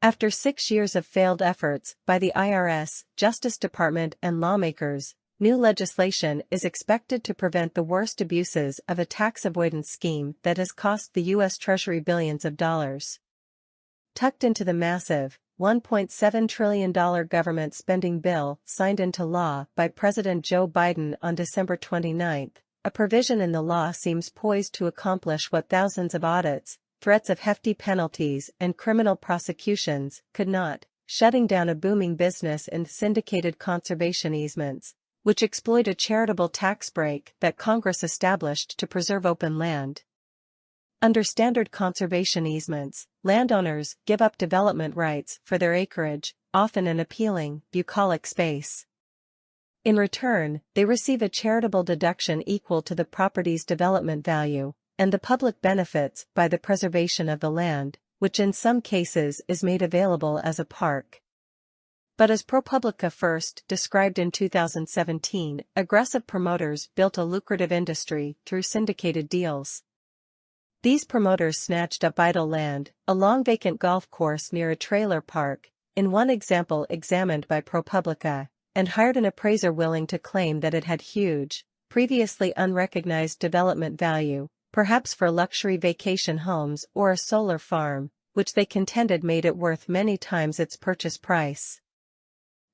After 6 years of failed efforts by the IRS, Justice Department and lawmakers, new legislation is expected to prevent the worst abuses of a tax avoidance scheme that has cost the U.S. Treasury billions of dollars. Tucked into the massive, $1.7 trillion government spending bill signed into law by President Joe Biden on December 29, a provision in the law seems poised to accomplish what thousands of audits, threats of hefty penalties and criminal prosecutions could not: shutting down a booming business in syndicated conservation easements, which exploit a charitable tax break that Congress established to preserve open land. Under standard conservation easements, landowners give up development rights for their acreage, often an appealing, bucolic space. In return, they receive a charitable deduction equal to the property's development value, and the public benefits by the preservation of the land, which in some cases is made available as a park. But as ProPublica first described in 2017, aggressive promoters built a lucrative industry through syndicated deals. These promoters snatched up idle land, a long vacant golf course near a trailer park, in one example examined by ProPublica, and hired an appraiser willing to claim that it had huge, previously unrecognized development value, perhaps for luxury vacation homes or a solar farm, which they contended made it worth many times its purchase price.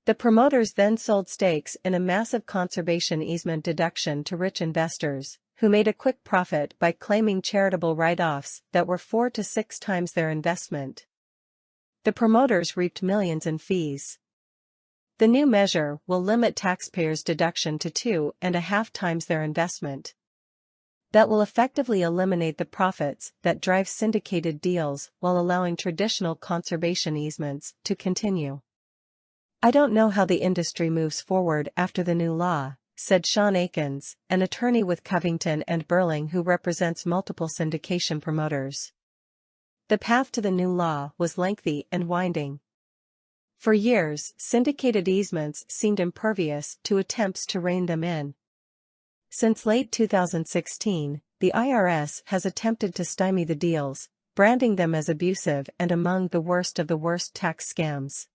The promoters then sold stakes in a massive conservation easement deduction to rich investors, who made a quick profit by claiming charitable write-offs that were 4 to 6 times their investment. The promoters reaped millions in fees. The new measure will limit taxpayers' deduction to 2.5 times their investment. That will effectively eliminate the profits that drive syndicated deals while allowing traditional conservation easements to continue. "I don't know how the industry moves forward after the new law," said Sean Akins, an attorney with Covington & Burling who represents multiple syndication promoters. The path to the new law was lengthy and winding. For years, syndicated easements seemed impervious to attempts to rein them in. Since late 2016, the IRS has attempted to stymie the deals, branding them as abusive and among the worst of the worst tax scams.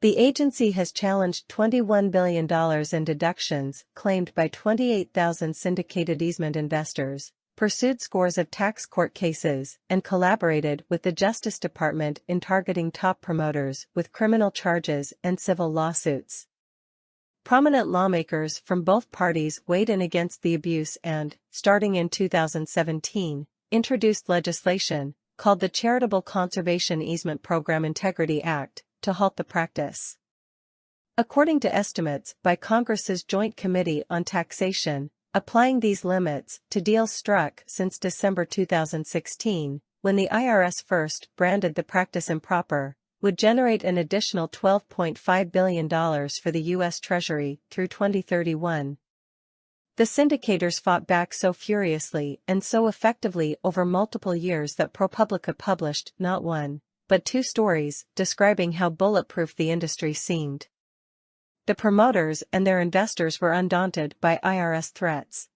The agency has challenged $21 billion in deductions claimed by 28,000 syndicated easement investors, pursued scores of tax court cases, and collaborated with the Justice Department in targeting top promoters with criminal charges and civil lawsuits. Prominent lawmakers from both parties weighed in against the abuse and, starting in 2017, introduced legislation, called the Charitable Conservation Easement Program Integrity Act, to halt the practice. According to estimates by Congress's Joint Committee on Taxation, applying these limits to deals struck since December 2016, when the IRS first branded the practice improper, would generate an additional $12.5 billion for the U.S. Treasury through 2031. The syndicators fought back so furiously and so effectively over multiple years that ProPublica published not one, but 2 stories describing how bulletproof the industry seemed. The promoters and their investors were undaunted by IRS threats.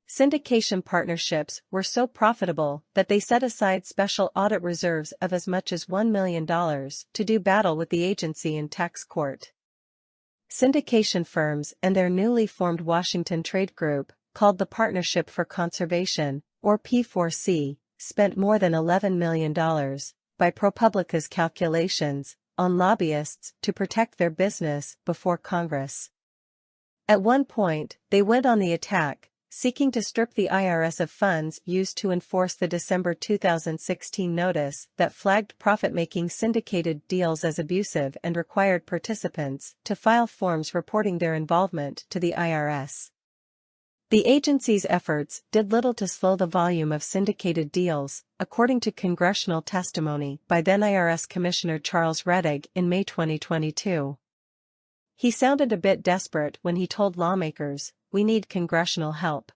Syndication partnerships were so profitable that they set aside special audit reserves of as much as $1 million to do battle with the agency in tax court. Syndication firms and their newly formed Washington trade group, called the Partnership for Conservation, or P4C, spent more than $11 million, by ProPublica's calculations, on lobbyists to protect their business before Congress. At one point, they went on the attack, seeking to strip the IRS of funds used to enforce the December 2016 notice that flagged profit-making syndicated deals as abusive and required participants to file forms reporting their involvement to the IRS. The agency's efforts did little to slow the volume of syndicated deals, according to congressional testimony by then IRS Commissioner Charles Rettig in May 2022. He sounded a bit desperate when he told lawmakers, "We need congressional help."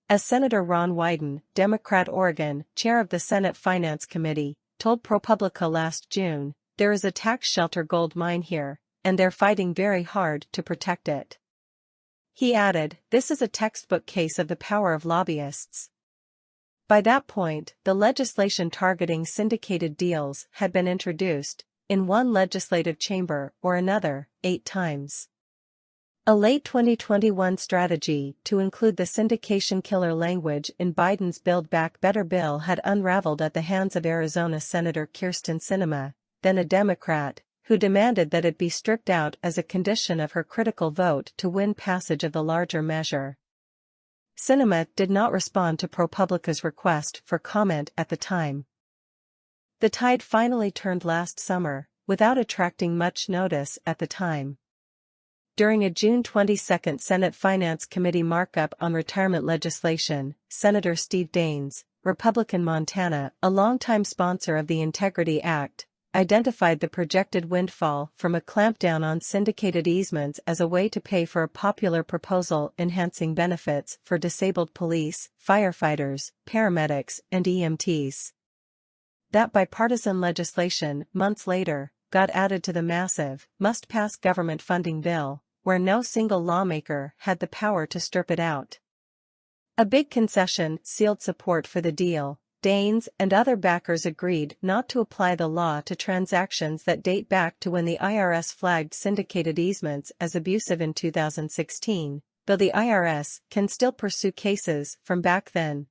As Senator Ron Wyden, Democrat Oregon, chair of the Senate Finance Committee, told ProPublica last June, "There is a tax shelter gold mine here, and they're fighting very hard to protect it." He added, "This is a textbook case of the power of lobbyists." By that point, the legislation targeting syndicated deals had been introduced, in one legislative chamber or another, 8 times. A late 2021 strategy to include the syndication killer language in Biden's Build Back Better bill had unraveled at the hands of Arizona Senator Kyrsten Sinema, then a Democrat, who demanded that it be stripped out as a condition of her critical vote to win passage of the larger measure. Sinema did not respond to ProPublica's request for comment at the time. The tide finally turned last summer, without attracting much notice at the time. During a June 22 Senate Finance Committee markup on retirement legislation, Senator Steve Daines, Republican Montana, a longtime sponsor of the Integrity Act, identified the projected windfall from a clampdown on syndicated easements as a way to pay for a popular proposal enhancing benefits for disabled police, firefighters, paramedics, and EMTs. That bipartisan legislation, months later, got added to the massive, must-pass government funding bill, where no single lawmaker had the power to strip it out. A big concession sealed support for the deal. Daines and other backers agreed not to apply the law to transactions that date back to when the IRS flagged syndicated easements as abusive in 2016, though the IRS can still pursue cases from back then.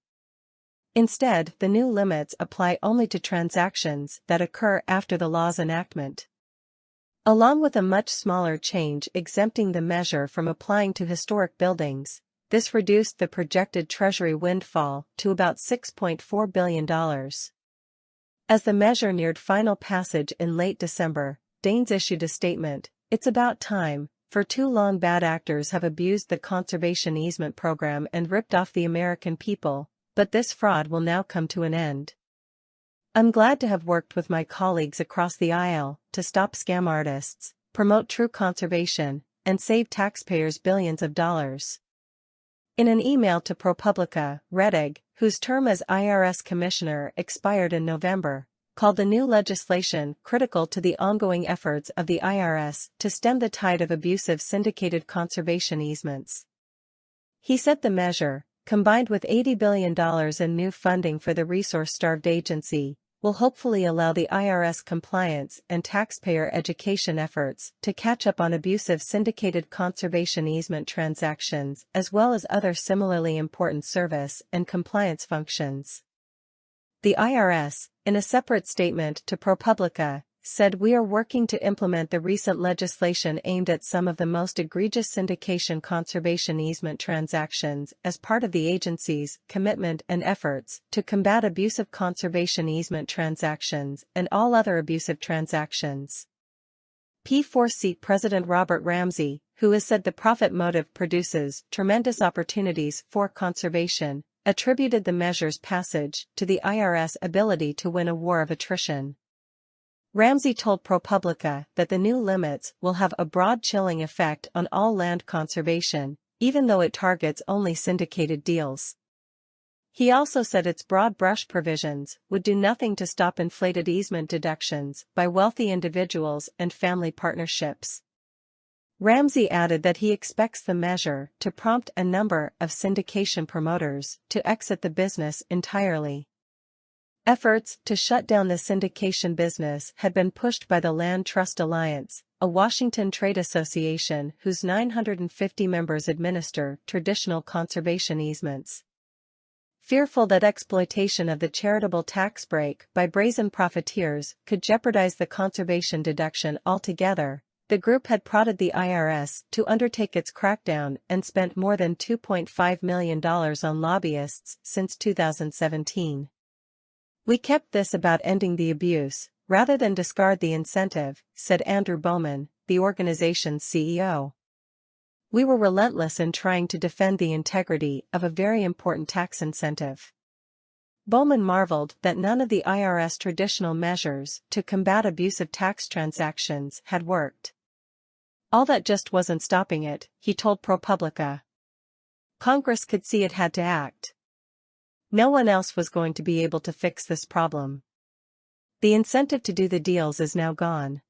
Instead, the new limits apply only to transactions that occur after the law's enactment. Along with a much smaller change exempting the measure from applying to historic buildings, this reduced the projected Treasury windfall to about $6.4 billion. As the measure neared final passage in late December, Daines issued a statement, "It's about time, for too long bad actors have abused the conservation easement program and ripped off the American people, but this fraud will now come to an end. I'm glad to have worked with my colleagues across the aisle to stop scam artists, promote true conservation, and save taxpayers billions of dollars." In an email to ProPublica, Rettig, whose term as IRS commissioner expired in November, called the new legislation critical to the ongoing efforts of the IRS to stem the tide of abusive syndicated conservation easements. He said the measure, combined with $80 billion in new funding for the resource-starved agency, will hopefully allow the IRS compliance and taxpayer education efforts to catch up on abusive syndicated conservation easement transactions as well as other similarly important service and compliance functions. The IRS, in a separate statement to ProPublica, said we are working to implement the recent legislation aimed at some of the most egregious syndication conservation easement transactions as part of the agency's commitment and efforts to combat abusive conservation easement transactions and all other abusive transactions. P4 seat President Robert Ramsey, who has said the profit motive produces tremendous opportunities for conservation, attributed the measure's passage to the IRS ability to win a war of attrition. Ramsey told ProPublica that the new limits will have a broad chilling effect on all land conservation, even though it targets only syndicated deals. He also said its broad brush provisions would do nothing to stop inflated easement deductions by wealthy individuals and family partnerships. Ramsey added that he expects the measure to prompt a number of syndication promoters to exit the business entirely. Efforts to shut down the syndication business had been pushed by the Land Trust Alliance, a Washington trade association whose 950 members administer traditional conservation easements. Fearful that exploitation of the charitable tax break by brazen profiteers could jeopardize the conservation deduction altogether, the group had prodded the IRS to undertake its crackdown and spent more than $2.5 million on lobbyists since 2017. "We kept this about ending the abuse, rather than discard the incentive," said Andrew Bowman, the organization's CEO. "We were relentless in trying to defend the integrity of a very important tax incentive." Bowman marveled that none of the IRS traditional measures to combat abusive tax transactions had worked. All that just wasn't stopping it, he told ProPublica. Congress could see it had to act. No one else was going to be able to fix this problem. The incentive to do the deals is now gone.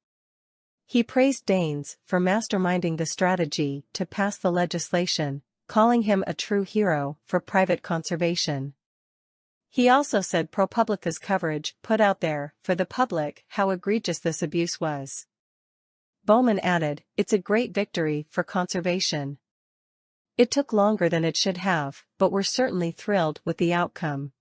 He praised Daines for masterminding the strategy to pass the legislation, calling him a true hero for private conservation. He also said ProPublica's coverage put out there for the public how egregious this abuse was. Bowman added, "It's a great victory for conservation. It took longer than it should have, but we're certainly thrilled with the outcome."